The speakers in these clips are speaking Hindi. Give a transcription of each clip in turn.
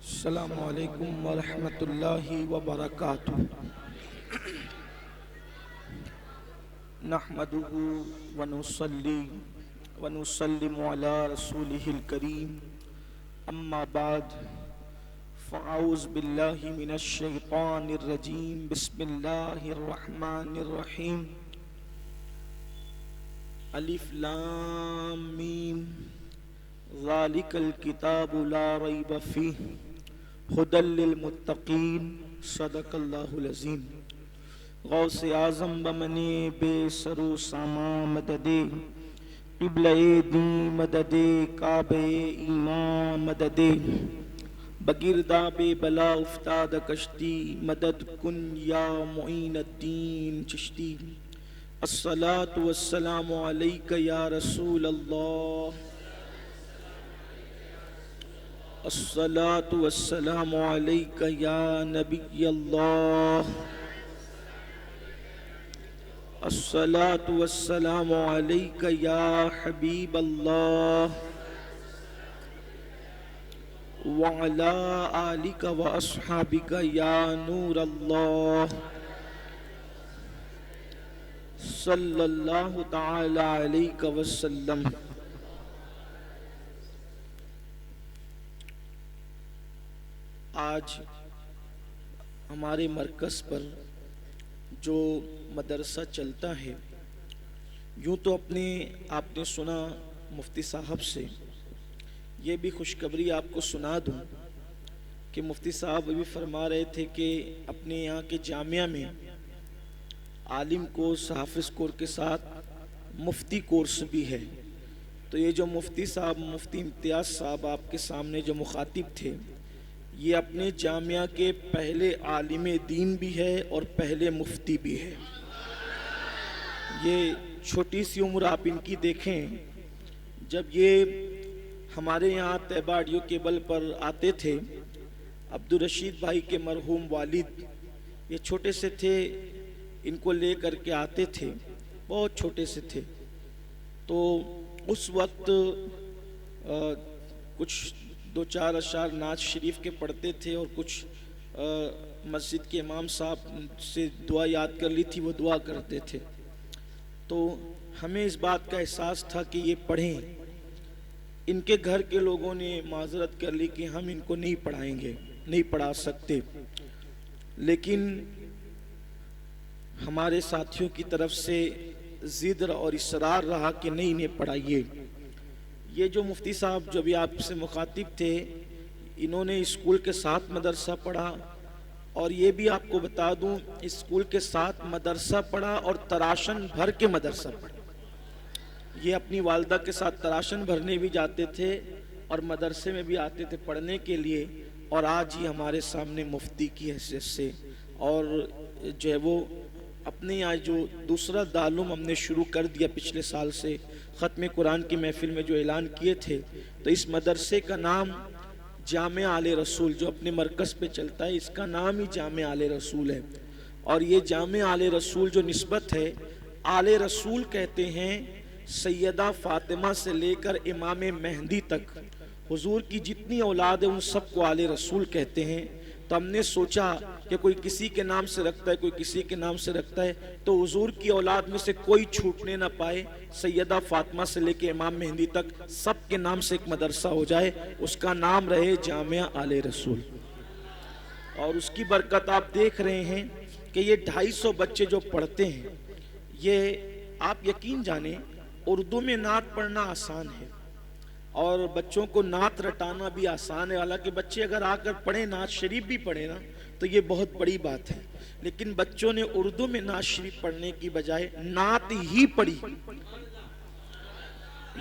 अस्सलामु अलैकुम वरहमतुल्लाहि वबरकातुहू। नहमदुहु व नुसल्ली व नुसल्लिमु अला रसूलिहिल करीम। अम्मा बाद फ़अऊज़ु बिल्लाहि मिनश शैतानिर रजीम। बिस्मिल्लाहिर रहमानिर रहीम। अलिफ लाम मीम ज़ालिकल किताबु ला रैब फ़ीह हुदल लिल मुत्तक़ीन। सदक़ल्लाहुल अज़ीम। गौसे आज़म बमने बेसरो सामा मददे क़िबले दी मददे काबे ईमान मददे बगिरदाबे बला उफ्ताद कश्ती मदद कुन या मुईनुद्दीन चिश्ती। अस्सलातु वस्सलामु अलैका या रसूल अल्लाह। अस्सलातु वस्सलामु अलैका या नबी अल्लाह। अस्सलातु वस्सलामु अलैका या हबीब अल्लाह व अला आलिका व अस्हाबिका या नूर अल्लाह सल्लल्लाहु तआला अलैहि वसल्लम। आज हमारे मरकज़ पर जो मदरसा चलता है, यूँ तो आपने सुना मुफ्ती साहब से, ये भी खुशखबरी आपको सुना दूँ कि मुफ्ती साहब भी फरमा रहे थे कि अपने यहाँ के जामिया में आलिम कोर्स, हाफिज़ कोर्स के साथ मुफ्ती कोर्स भी है। तो ये जो मुफ्ती साहब, मुफ्ती इम्तियाज़ साहब आपके सामने जो मुखातिब थे, ये अपने जामिया के पहले आलिम दीन भी है और पहले मुफ्ती भी है। ये छोटी सी उम्र आप इनकी देखें। जब ये हमारे यहाँ तैयबा ऑडियो केबल पर आते थे, अब्दुल रशीद भाई के मरहूम वालिद ये छोटे से थे, इनको ले कर के आते थे, बहुत छोटे से थे। तो उस वक्त कुछ दो चार अशार नाज शरीफ के पढ़ते थे और कुछ मस्जिद के इमाम साहब से दुआ याद कर ली थी, वो दुआ करते थे। तो हमें इस बात का एहसास था कि ये पढ़ें। इनके घर के लोगों ने माजरत कर ली कि हम इनको नहीं पढ़ाएंगे, नहीं पढ़ा सकते, लेकिन हमारे साथियों की तरफ से जिद और इसरार रहा कि नहीं, इन्हें पढ़ाइए। ये जो मुफ्ती साहब जो भी आपसे मुखातिब थे, इन्होंने स्कूल के साथ मदरसा पढ़ा, और ये भी आपको बता दूं, स्कूल के साथ मदरसा पढ़ा और तराशन भर के मदरसा पढ़ा। ये अपनी वालदा के साथ तराशन भरने भी जाते थे और मदरसे में भी आते थे पढ़ने के लिए। और आज ही हमारे सामने मुफ्ती की हैसियत से, और जो है वो अपने यहाँ जो दूसरा दारुल हमने शुरू कर दिया पिछले साल से, ख़त्म कुरान की महफिल में जो ऐलान किए थे, तो इस मदरसे का नाम जामे आले रसूल, जो अपने मरकज़ पे चलता है, इसका नाम ही जामे आले रसूल है। और ये जामे आले रसूल जो निस्बत है, आले रसूल कहते हैं सैयदा फ़ातिमा से लेकर इमाम मेहंदी तक, हुजूर की जितनी औलाद है उन सबको आले रसूल कहते हैं। तो हमने सोचा कि कोई किसी के नाम से रखता है, कोई किसी के नाम से रखता है, तो हुजूर की औलाद में से कोई छूटने ना पाए, सैयदा फ़ातिमा से लेकर इमाम मेहंदी तक सब के नाम से एक मदरसा हो जाए, उसका नाम रहे जामिया आले रसूल। और उसकी बरकत आप देख रहे हैं कि ये 250 बच्चे जो पढ़ते हैं, ये आप यकीन जाने उर्दू में नात पढ़ना आसान है और बच्चों को नात रटाना भी आसान है। हालांकि बच्चे अगर आकर पढ़े, नात शरीफ भी पढ़े ना, तो ये बहुत बड़ी बात है। लेकिन बच्चों ने उर्दू में नात शरीफ पढ़ने की बजाय नात ही पढ़ी,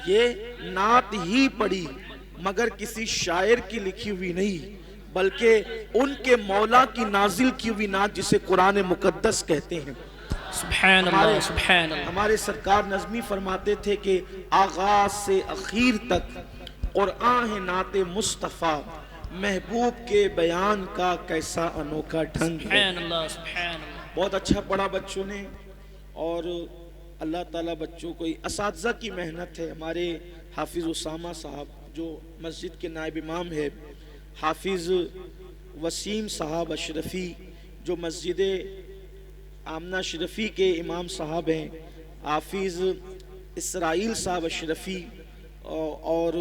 ये नात ही पढ़ी, मगर किसी शायर की लिखी हुई नहीं, बल्कि उनके मौला की नाजिल की हुई नात, जिसे कुरान मुकद्दस कहते हैं। सुभान अल्लाह, सुभान अल्लाह। हमारे सरकार नज़मी फरमाते थे कि आगाज से आखिर तक कुरान है नाते मुस्तफ़ा, महबूब के बयान का कैसा अनोखा ढंग है। सुभान अल्लाह, सुभान अल्लाह। बहुत अच्छा पढ़ा बच्चों ने, और अल्लाह ताला बच्चों को, असातिज़ा की मेहनत है। हमारे हाफिज़ उसामा साहब जो मस्जिद के नायब इमाम है, हाफिज़ वसीम साहब अशरफ़ी जो मस्जिद आमना शरफ़ी के इमाम साहब हैं, हाफिज़ इसराइल साहब अशरफ़ी और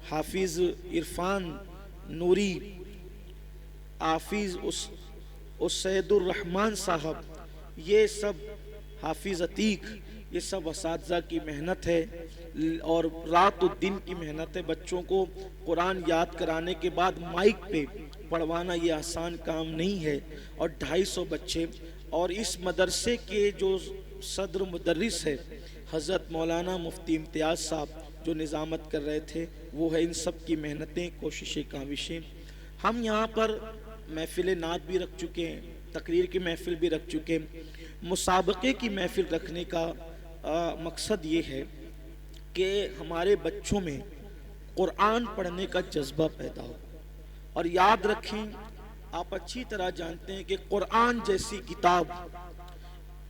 हाफिज़ इरफान नूरी, हाफिज़ उसैदुर्रहमान साहब, ये सब हाफिज़ अतीक, ये सब असातिज़ा की मेहनत है और रात और दिन की मेहनत है। बच्चों को कुरान याद कराने के बाद माइक पे पढ़वाना ये आसान काम नहीं है। और 250 बच्चे, और इस मदरसे के जो सदर मुदर्रिस है हज़रत मौलाना मुफ्ती इम्तियाज़ साहब जो निज़ामत कर रहे थे, वो है इन सब की मेहनतें, कोशिशें, काविशें। हम यहाँ पर महफिल नात भी रख चुके हैं, तकरीर की महफिल भी रख चुके हैं। मुसाबक़े की महफिल रखने का मकसद ये है कि हमारे बच्चों में कुरान पढ़ने का जज्बा पैदा हो। और याद रखें, आप अच्छी तरह जानते हैं कि कुरान जैसी किताब,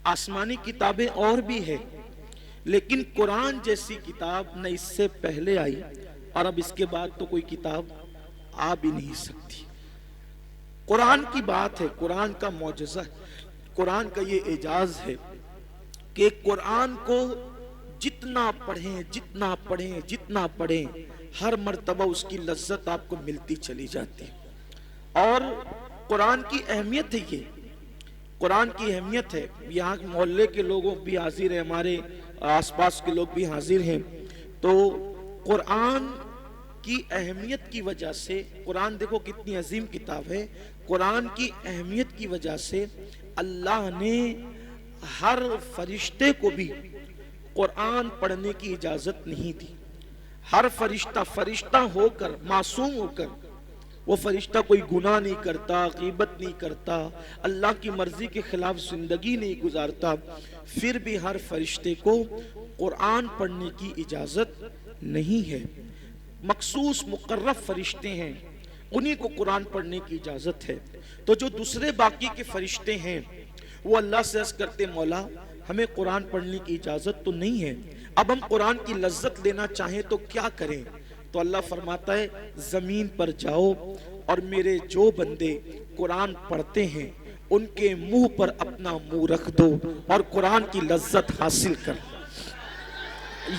आसमानी किताबें और भी है, लेकिन कुरान जैसी किताब न इससे पहले आई और अब इसके बाद तो कोई किताब आ भी नहीं सकती। कुरान की बात है, कुरान का मौजज़ा है, कुरान का ये एजाज है कि कुरान को जितना पढ़ें जितना पढ़ें जितना पढ़ें, हर मर्तबा उसकी लज्जत आपको मिलती चली जाती है। और कुरान की अहमियत है, ये कुरान की अहमियत है। यहाँ मोहल्ले के लोगों भी हाजिर हैं, हमारे आसपास के लोग भी हाजिर हैं। तो कुरान की अहमियत की वजह से, कुरान देखो कितनी अजीम किताब है, कुरान की अहमियत की वजह से अल्लाह ने हर फरिश्ते को भी कुरान पढ़ने की इजाजत नहीं दी। हर फरिश्ता होकर, मासूम होकर, वो फरिश्ता कोई गुनाह नहीं करता, गीबत नहीं करता, अल्लाह की मर्जी के खिलाफ जिंदगी नहीं गुजारता, फिर भी हर फरिश्ते को कुरान पढ़ने की इजाजत नहीं है। मखसूस मुकर्रब फरिश्ते हैं, उन्हीं को कुरान पढ़ने की इजाजत है। तो जो दूसरे बाकी के फरिश्ते हैं वो अल्लाह से अर्ज करते, मौला हमें कुरान पढ़ने की इजाजत तो नहीं है, अब हम कुरान की लज्जत लेना चाहें तो क्या करें? तो अल्लाह फरमाता है, जमीन पर जाओ और मेरे जो बंदे कुरान पढ़ते हैं उनके मुंह पर अपना मुंह रख दो और कुरान की लज्जत हासिल कर।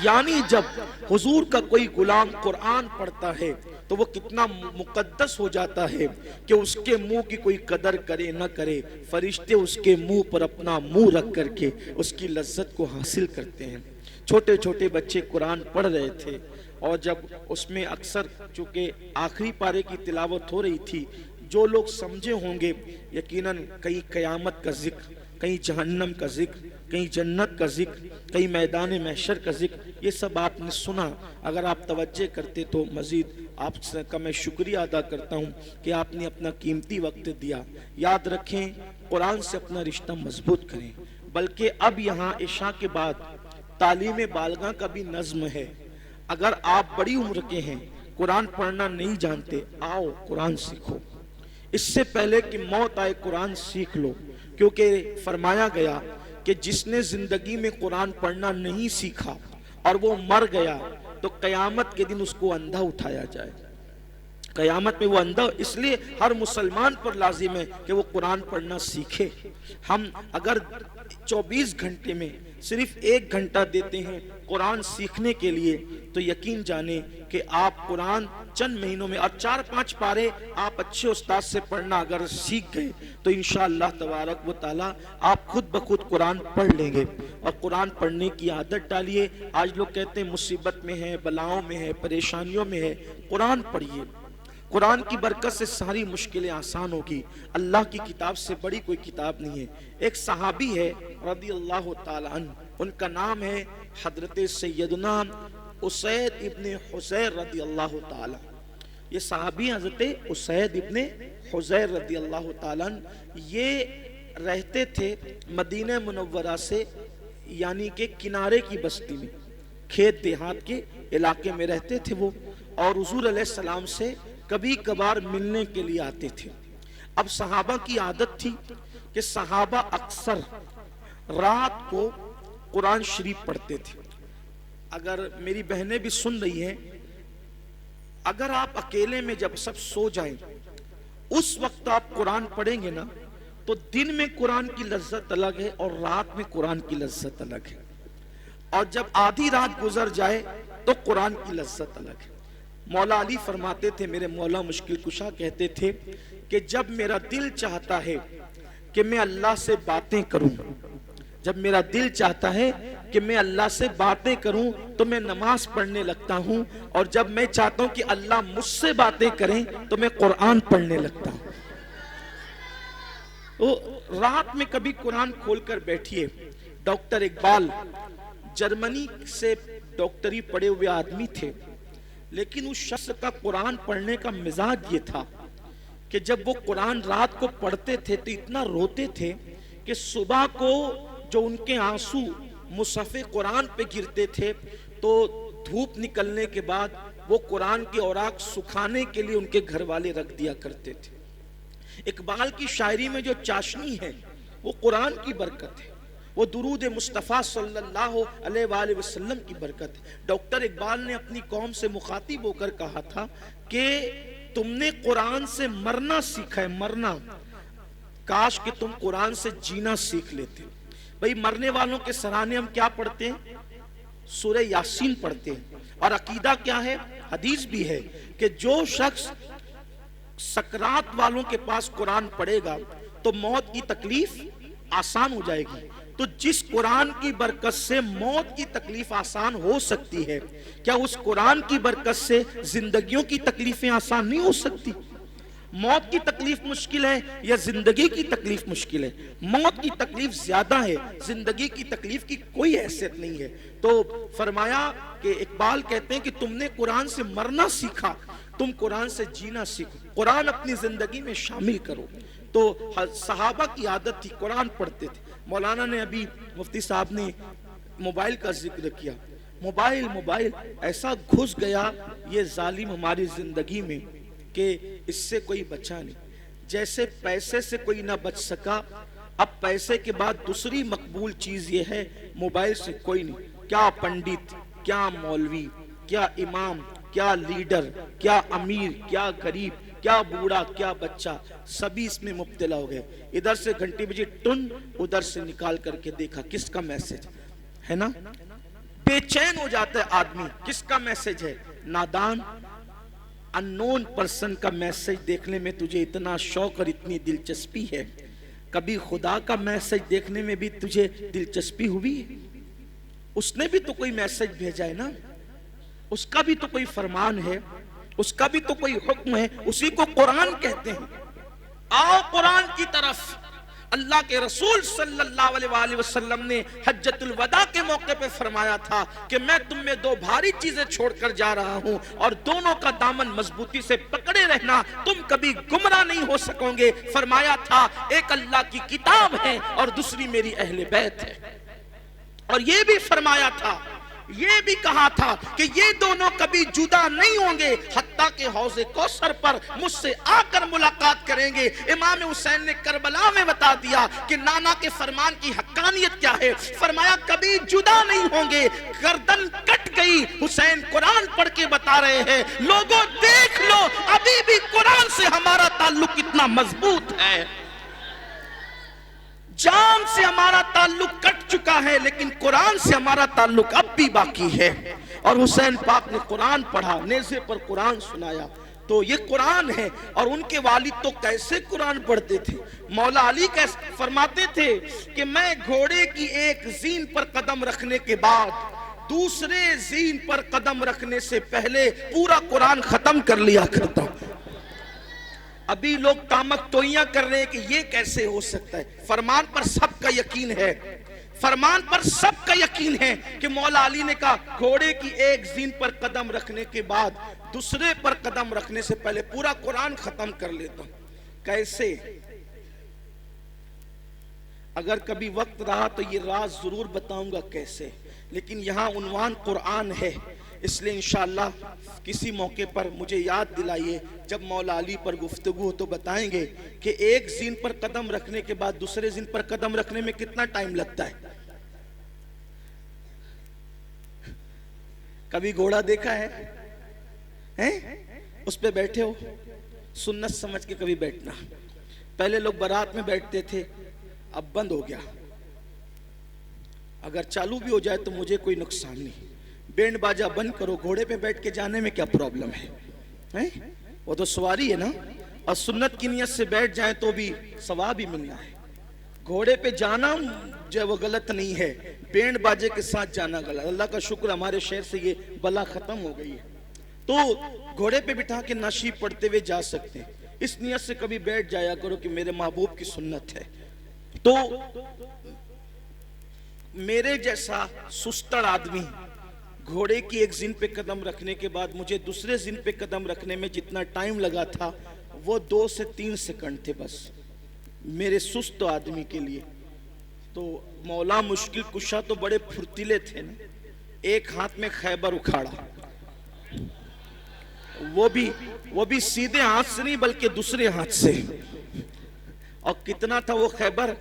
यानी जब हुजूर का कोई गुलाम कुरान पढ़ता है तो वो कितना मुकद्दस हो जाता है कि उसके मुंह की कोई कदर करे न करे, फरिश्ते उसके मुंह पर अपना मुंह रख करके उसकी लज्जत को हासिल करते हैं। छोटे छोटे बच्चे कुरान पढ़ रहे थे और जब उसमें अक्सर चूंकि आखिरी पारे की तिलावत हो रही थी, जो लोग समझे होंगे यकीनन कहीं कयामत का जिक्र, कहीं जहन्नम का जिक्र, कहीं जन्नत का जिक्र, कहीं मैदान महशर का जिक्र, ये सब आपने सुना। अगर आप तवज्जो करते तो मजीद आपका मैं शुक्रिया अदा करता हूँ कि आपने अपना कीमती वक्त दिया। याद रखें, कुरान से अपना रिश्ता मजबूत करें। बल्कि अब यहाँ इशा के बाद तालीम बालगा का भी नज्म है। अगर आप बड़ी उम्र के हैं, कुरान पढ़ना नहीं जानते, आओ कुरान सीखो। इससे पहले कि मौत आए कुरान सीख लो, क्योंकि फरमाया गया कि जिसने जिंदगी में कुरान पढ़ना नहीं सीखा और वो मर गया तो कयामत के दिन उसको अंधा उठाया जाए। कयामत में वो अंधा, इसलिए हर मुसलमान पर लाजिम है कि वो कुरान पढ़ना सीखे। हम अगर 24 घंटे में सिर्फ 1 घंटा देते हैं कुरान सीखने के लिए, तो यकीन जाने कि आप कुरान चंद महीनों में, और 4-5 पारे आप अच्छे उस्ताद से पढ़ना अगर सीख गए तो इंशाअल्लाह तबारक व तआला आप खुद ब खुद कुरान पढ़ लेंगे। और कुरान पढ़ने की आदत डालिए। आज लोग कहते हैं मुसीबत में है, बलाओं में है, परेशानियों में है, कुरान पढ़िए। कुरान की बरकत से सारी मुश्किलें आसान होगी। अल्लाह की किताब से बड़ी कोई किताब नहीं है। एक सहाबी है रदी अल्लाह ताला अन्हु, उनका नाम है हजरत सैयदना उसैद इब्ने हुज़ैर रदी अल्लाह ताला। ये सहाबी हजरत उसैद इब्ने हुज़ैर रदी अल्लाह ताला अन्हु, ये रहते थे मदीना मुनव्वरा से, यानी कि किनारे की बस्ती में, खेत देहात के इलाके में रहते थे वो। और हुजूर अलैहिस्सलाम से कभी कभार मिलने के लिए आते थे। अब सहाबा की आदत थी कि सहाबा अक्सर रात को कुरान शरीफ पढ़ते थे। अगर मेरी बहनें भी सुन रही हैं, अगर आप अकेले में जब सब सो जाएं, उस वक्त आप कुरान पढ़ेंगे ना, तो दिन में कुरान की लज्जत अलग है और रात में कुरान की लज्जत अलग है। और जब आधी रात गुजर जाए तो कुरान की लज्जत अलग है। मौला अली फरमाते थे, मेरे मौला मुश्किल कुशा कहते थे कि जब मेरा दिल चाहता है कि मैं अल्लाह से बातें करूं, जब मेरा दिल चाहता है कि मैं अल्लाह से बातें करूं तो मैं नमाज पढ़ने लगता हूं, और जब मैं चाहता हूं कि अल्लाह मुझसे बातें करें तो मैं कुरान पढ़ने लगता हूं। तो रात में कभी कुरान खोलकर बैठिए। डॉक्टर इकबाल जर्मनी से डॉक्टरी पढ़े हुए आदमी थे, लेकिन उस शख्स का कुरान पढ़ने का मिजाज ये था कि जब वो कुरान रात को पढ़ते थे तो इतना रोते थे कि सुबह को जो उनके आंसू मुसफ़े कुरान पे गिरते थे तो धूप निकलने के बाद वो कुरान के औराक सुखाने के लिए उनके घर वाले रख दिया करते थे। इकबाल की शायरी में जो चाशनी है वो कुरान की बरकत है, वो दुरूद मुस्तफ़ा सल्लल्लाहु अलैहि वसल्लम की बरकत है। डॉक्टर इकबाल ने अपनी कौम से मुखातिब होकर कहा था कि तुमने कुरान से मरना सीखा है, मरना, काश कि तुम कुरान से जीना सीख लेते। भाई मरने वालों के सराहने हम क्या पढ़ते हैं? सूरह यासीन पढ़ते हैं। और अकीदा क्या है? हदीस भी है कि जो शख्स सकरात वालों के पास कुरान पढ़ेगा तो मौत की तकलीफ आसान हो जाएगी। तो जिस कुरान की बरकत से मौत की तकलीफ आसान हो सकती है, क्या उस कुरान की बरकत से जिंदगियों की तकलीफें आसान नहीं हो सकती? मौत की तकलीफ मुश्किल है या जिंदगी की तकलीफ मुश्किल है? मौत की तकलीफ ज्यादा है, जिंदगी की तकलीफ की कोई हैसियत नहीं है। तो फरमाया कि इकबाल कहते हैं कि तुमने कुरान से मरना सीखा, तुम कुरान से जीना सीखो, कुरान अपनी जिंदगी में शामिल करो। तो सहाबा की आदत थी, कुरान पढ़ते थे। मौलाना ने अभी, मुफ्ती साहब ने मोबाइल का जिक्र किया। मोबाइल मोबाइल ऐसा घुस गया ये जालिम हमारी जिंदगी में कि इससे कोई बचा नहीं। जैसे पैसे से कोई ना बच सका, अब पैसे के बाद दूसरी मकबूल चीज ये है, मोबाइल से कोई नहीं। क्या पंडित, क्या मौलवी, क्या इमाम, क्या लीडर, क्या अमीर, क्या गरीब, क्या बूढ़ा, क्या बच्चा, सभी इसमें मुब्तला हो गए। इधर से घंटी बजी टुन, उधर से निकाल करके देखा किसका मैसेज है ना, बेचैन हो जाता है आदमी, किसका मैसेज है? नादान अननोन पर्सन का मैसेज देखने में तुझे इतना शौक और इतनी दिलचस्पी है, कभी खुदा का मैसेज देखने में भी तुझे दिलचस्पी हुई? उसने भी तो कोई मैसेज भेजा है ना, उसका भी तो कोई फरमान है, उसका भी तो कोई हुक्म है, उसी को कुरान कहते हैं। आओ कुरान की तरफ। अल्लाह के रसूल सल्लल्लाहु अलैहि वसल्लम ने हज्जतुल वदा के मौके पे फरमाया था कि मैं तुम में दो भारी चीजें छोड़कर जा रहा हूं और दोनों का दामन मजबूती से पकड़े रहना, तुम कभी गुमराह नहीं हो सकोगे। फरमाया था एक अल्लाह की किताब है और दूसरी मेरी अहले बैत है। और ये भी फरमाया था, ये भी कहा था कि ये दोनों कभी जुदा नहीं होंगे, हत्ता के हौज़े कौसर पर मुझसे आकर मुलाकात करेंगे। इमाम हुसैन ने करबला में बता दिया कि नाना के फरमान की हक्कानियत क्या है। फरमाया कभी जुदा नहीं होंगे। गर्दन कट गई, हुसैन कुरान पढ़ के बता रहे हैं, लोगों देख लो अभी भी कुरान से हमारा ताल्लुक कितना मजबूत है। जान से हमारा ताल्लुक कट चुका है लेकिन कुरान से हमारा ताल्लुक अब भी बाकी है। और हुसैन पाक ने कुरान पढ़ा, नेज़े पर कुरान सुनाया, तो ये कुरान है। और उनके वालिद तो कैसे कुरान पढ़ते थे। मौला अली कैसे फरमाते थे कि मैं घोड़े की एक जीन पर कदम रखने के बाद दूसरे जीन पर कदम रखने से पहले पूरा कुरान खत्म कर लिया करता हूं। अभी लोग तामक तोइयां कर रहे हैं कि ये कैसे हो सकता है। फरमान पर सबका यकीन है, फरमान पर सबका यकीन है कि मौला अली ने कहा घोड़े की एक जीन पर कदम रखने के बाद दूसरे पर कदम रखने से पहले पूरा कुरान खत्म कर लेता हूं। कैसे? अगर कभी वक्त रहा तो ये राज जरूर बताऊंगा कैसे, लेकिन यहां उन्वान कुरान है, इसलिए इंशाअल्लाह किसी मौके पर मुझे याद दिलाइए, जब मौला अली पर गुफ्तगू हो तो बताएंगे कि एक जीन पर कदम रखने के बाद दूसरे जीन पर कदम रखने में कितना टाइम लगता है। कभी घोड़ा देखा है? उस पे बैठे हो, सुन्नत समझ के कभी बैठना। पहले लोग बारात में बैठते थे, अब बंद हो गया। अगर चालू भी हो जाए तो मुझे कोई नुकसान नहीं, बैंड बाजा बंद करो, घोड़े पे बैठ के जाने में क्या प्रॉब्लम है? वो तो सवारी है ना। और सुन्नत की नियत से बैठ जाए तो भी सवाब ही मिलना है। घोड़े पे जाना जो है वो गलत नहीं है, बैंड बाजे के साथ जाना गलत। अल्लाह का शुक्र हमारे शहर से ये बला खत्म हो गई है, तो घोड़े पे बिठा के नाशी पढ़ते हुए जा सकते हैं। इस नियत से कभी बैठ जाया करो कि मेरे महबूब की सुन्नत है। तो मेरे जैसा सुस्तर आदमी घोड़े की एक जिन पे कदम रखने के बाद मुझे दूसरे जिन पे कदम रखने में जितना टाइम लगा था वो 2 से 3 सेकंड थे बस मेरे सुस्त आदमी के लिए। तो मौला मुश्किल कुशा तो बड़े फुर्तीले थे ना, एक हाथ में खैबर उखाड़ा, वो भी सीधे हाथ से नहीं बल्कि दूसरे हाथ से। और कितना था वो खैबर?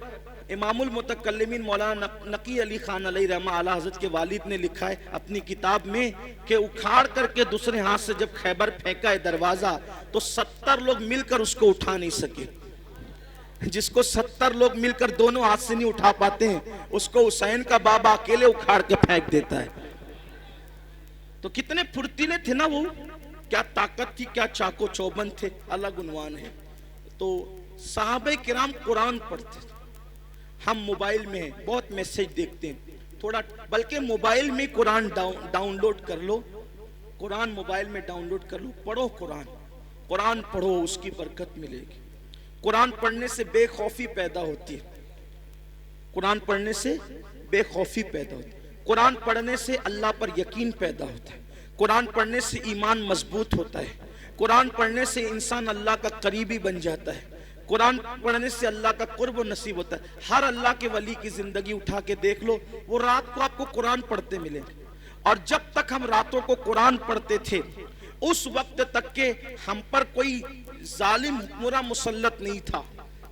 इमामुल मुतकल्लिमीन मौलाना नकी अली खान अलैहि रहमा आला हज़रत के वालिद ने लिखा है अपनी किताब में कि उखाड़ करके दूसरे हाथ से जब खैबर फेंका है दरवाजा, तो 70 लोग मिलकर उसको उठा नहीं सके। जिसको 70 लोग मिलकर दोनों हाथ से नहीं उठा पाते हैं, उसको हुसैन का बाबा अकेले उखाड़ के फेंक देता है। तो कितने फुर्तीले थे ना वो, क्या ताकत थी, क्या चाको चौबंद थे, अलग उन्वान है। तो सहाबे किराम कुरान पढ़ते थे। हम मोबाइल में बहुत मैसेज देखते हैं, थोड़ा बल्कि मोबाइल में कुरान डाउनलोड कर लो, कुरान मोबाइल में डाउनलोड कर लो, पढ़ो कुरान पढ़ो, उसकी बरकत मिलेगी। कुरान पढ़ने से बेखौफी पैदा होती है, कुरान पढ़ने से बेखौफी पैदा होती है, कुरान पढ़ने से अल्लाह पर यकीन पैदा होता है, कुरान पढ़ने से ईमान मजबूत होता है, कुरान पढ़ने से इंसान अल्लाह का करीबी बन जाता है, कुरान पढ़ने से अल्लाह का कुर्ब नसीब होता है। हर अल्लाह के वली की जिंदगी उठा के देख लो, वो रात को आपको कुरान पढ़ते मिलेंगे। और जब तक हम रातों को कुरान पढ़ते थे उस वक्त तक के हम पर कोई जालिम हुक्मरान मुसल्लत नहीं था,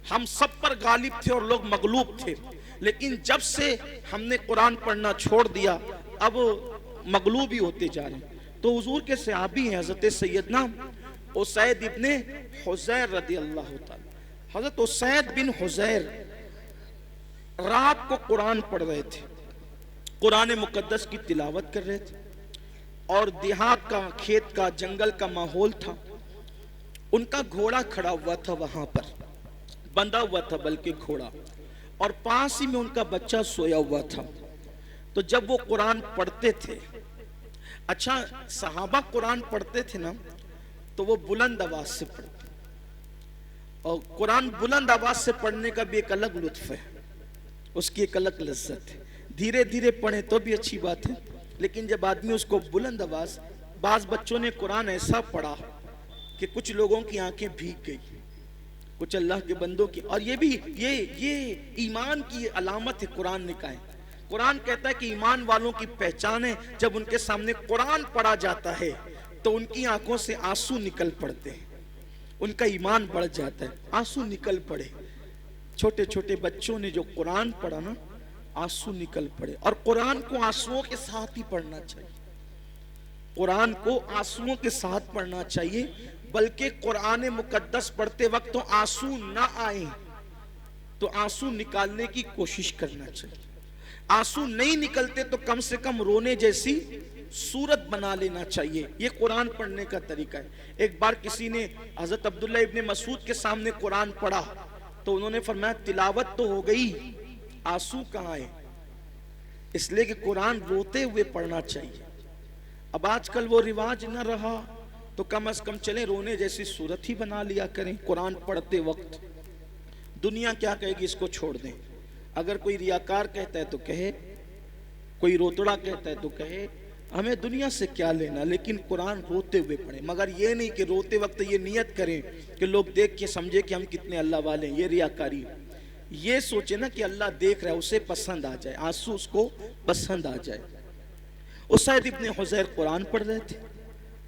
हम सब पर गालिब थे और लोग मगलूब थे। लेकिन जब से हमने कुरान पढ़ना छोड़ दिया अब मगलूब ही होते जा रहे हैं। तो हुजूर के सहाबी हैं हजरत सैयदना उसैद इब्ने हुज़ैर रज़ी अल्लाह तआला। हजरत उसैद बिन हुज़ैर रात को कुरान पढ़ रहे थे, कुरान मुकद्दस की तिलावत कर रहे थे, और देहात का, खेत का, जंगल का माहौल था। उनका घोड़ा खड़ा हुआ था, वहां पर बंधा हुआ था बल्कि घोड़ा, और पास ही में उनका बच्चा सोया हुआ था। तो जब वो कुरान पढ़ते थे, अच्छा सहाबा कुरान पढ़ते थे ना तो वो बुलंद आवाज से पढ़ते, और कुरान बुलंद आवाज से पढ़ने का भी एक अलग लुत्फ है, उसकी एक अलग लज्जत है। धीरे धीरे पढ़े तो भी अच्छी बात है, लेकिन जब आदमी उसको बुलंद आवाज, बाज बच्चों ने कुरान ऐसा पढ़ा कि कुछ लोगों की आंखें भीग गई, कुछ अल्लाह के बंदों की। और ये भी ये ईमान की अलामत है, कुरान ने कहा है। कुरान कहता है कि ईमान वालों की पहचान है जब उनके सामने कुरान पढ़ा जाता है तो उनकी आंखों से आंसू निकल पड़ते हैं, उनका ईमान बढ़ जाता है, आंसू निकल पड़े। छोटे छोटे बच्चों ने जो कुरान पढ़ा ना, आंसू निकल पड़े। और कुरान को आंसुओं के साथ ही पढ़ना चाहिए, कुरान को आंसुओं के साथ पढ़ना चाहिए, बल्कि कुरान मुकद्दस पढ़ते वक्त तो आंसू ना आए तो आंसू निकालने की कोशिश करना चाहिए। आंसू नहीं निकलते तो कम से कम रोने जैसी सूरत बना लेना चाहिए। ये कुरान पढ़ने का तरीका है। एक बार किसी ने हजरत अब्दुल्ला इब्ने मसूद के सामने कुरान पढ़ा तो उन्होंने फरमाया तिलावत तो हो गई, आंसू कहाँ है? इसलिए कि कुरान रोते हुए पढ़ना चाहिए। अब आजकल वो रिवाज न रहा तो कम से कम चले रोने जैसी सूरत ही बना लिया करें कुरान पढ़ते वक्त। दुनिया क्या कहेगी इसको छोड़ दें। अगर कोई रियाकार कहता है तो कहे, कोई रोतड़ा कहता है तो कहे, हमें दुनिया से क्या लेना, लेकिन कुरान रोते हुए पढ़े। मगर ये नहीं कि रोते वक्त ये नियत करें कि लोग देख के समझे कि हम कितने अल्लाह वाले हैं, ये रियाकारी। ये सोचे ना कि अल्लाह देख रहा है, उसे पसंद आ जाए, आंसू उसको पसंद आ जाए। उसैद इब्ने हुज़ैर कुरान पढ़ रहे थे।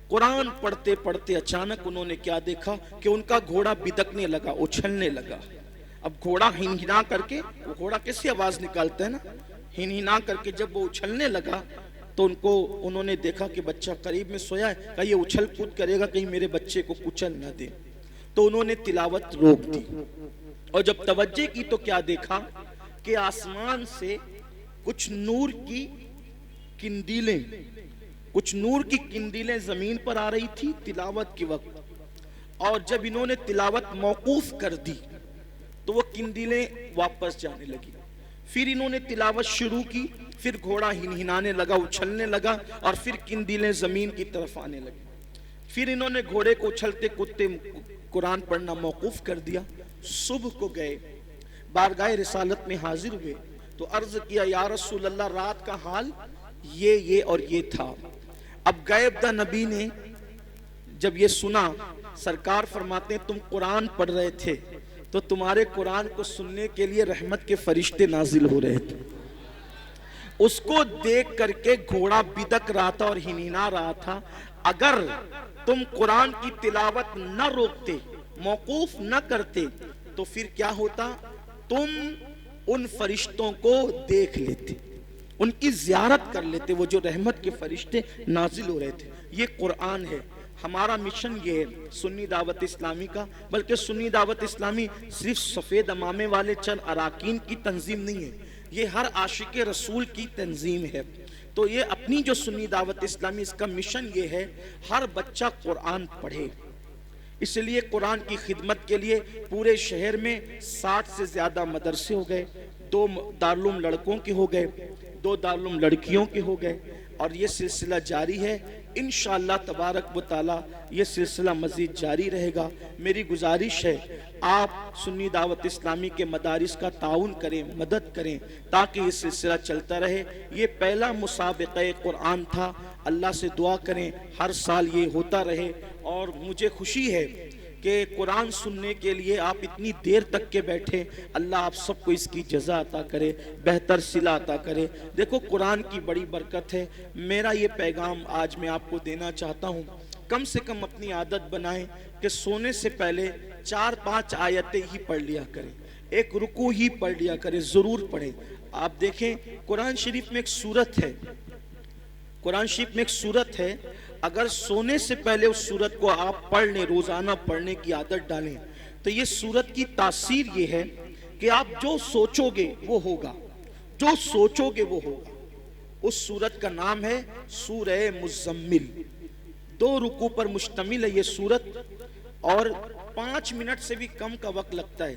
कुरान पढ़ते पढ़ते अचानक उन्होंने क्या देखा कि उनका घोड़ा बिदकने लगा, उछलने लगा। अब घोड़ा हिनहिना करके, वो घोड़ा कैसी आवाज निकालता है ना, हिनहिना करके जब वो उछलने लगा तो उन्होंने देखा कि बच्चा करीब में सोया है, कहा ये उछल कूद करेगा कहीं मेरे बच्चे को कुचल ना दे, तो उन्होंने तिलावत रोक दी। और जब तवज्जो की तो क्या देखा कि आसमान से कुछ नूर की किंदीलें जमीन पर आ रही थी तिलावत के वक्त, और जब इन्होंने तिलावत मौकूफ कर दी तो वो किंदीलें वापस जाने लगी। फिर इन्होंने तिलावत शुरू की, फिर घोड़ा हिनहिनाने लगा, उछलने लगा, और फिर किंदीलें जमीन की तरफ आने लगी। फिर इन्होंने घोड़े को उछलते कूदते कुरान पढ़ना मौकूफ कर दिया। सुबह को गए, बारगाह रिसालत में हाजिर हुए तो अर्ज किया, या रसूल अल्लाह, रात का हाल ये और ये था। अब गायबदा नबी ने जब ये सुना, सरकार फरमाते हैं तुम कुरान पढ़ रहे थे तो तुम्हारे कुरान को सुनने के लिए रहमत के फरिश्ते नाजिल हो रहे थे। उसको देख करके घोड़ा बिदक रहा था और हिनहिना रहा था। अगर तुम कुरान की तिलावत न रोकते, मौकूफ न करते, तो फिर क्या होता, तुम उन फरिश्तों को देख लेते, उनकी ज़ियारत कर लेते, वो जो रहमत के फरिश्ते नाजिल हो रहे थे। ये कुरान है। हमारा मिशन ये है सुन्नी दावत इस्लामी का, बल्कि सुन्नी दावत इस्लामी सिर्फ सफ़ेद अमामे वाले चंद अराकीन की तंजीम नहीं है, ये हर आशिक रसूल की तंजीम है। तो ये अपनी जो सुन्नी दावत इस्लामी, इसका मिशन ये है हर बच्चा कुरान पढ़े। इसलिए कुरान की खिदमत के लिए पूरे शहर में 60 से ज़्यादा मदरसे हो गए, 2 दारुल लड़कों के हो गए, 2 दारुल लड़कियों के हो गए, और ये सिलसिला जारी है। इंशाअल्लाह तबारक व तआला ये सिलसिला मज़ीद जारी रहेगा। मेरी गुजारिश है आप सुन्नी दावत इस्लामी के मदारिस का ताउन करें, मदद करें, ताकि ये सिलसिला चलता रहे। ये पहला मुसाबिक़े कुरान था। अल्लाह से दुआ करें हर साल ये होता रहे। और मुझे खुशी है कि कुरान सुनने के लिए आप इतनी देर तक के बैठे। अल्लाह आप सबको इसकी जज़ा अता करे, बेहतर सिला अता करे। देखो कुरान की बड़ी बरकत है। मेरा ये पैगाम आज मैं आपको देना चाहता हूँ, कम से कम अपनी आदत बनाएं कि सोने से पहले 4-5 आयतें ही पढ़ लिया करें, एक रुकू ही पढ़ लिया करें, ज़रूर पढ़ें। आप देखें कुरान शरीफ में एक सूरत है, कुरान शरीफ में एक सूरत है, अगर सोने से पहले उस सूरत को आप पढ़ लें, रोजाना पढ़ने की आदत डालें, तो ये सूरत की तासीर ये है कि आप जो सोचोगे वो होगा, जो सोचोगे वो होगा। उस सूरत का नाम है सूरह मुज़म्मिल। 2 रुकू पर मुश्तमिल है ये सूरत, और 5 मिनट से भी कम का वक्त लगता है।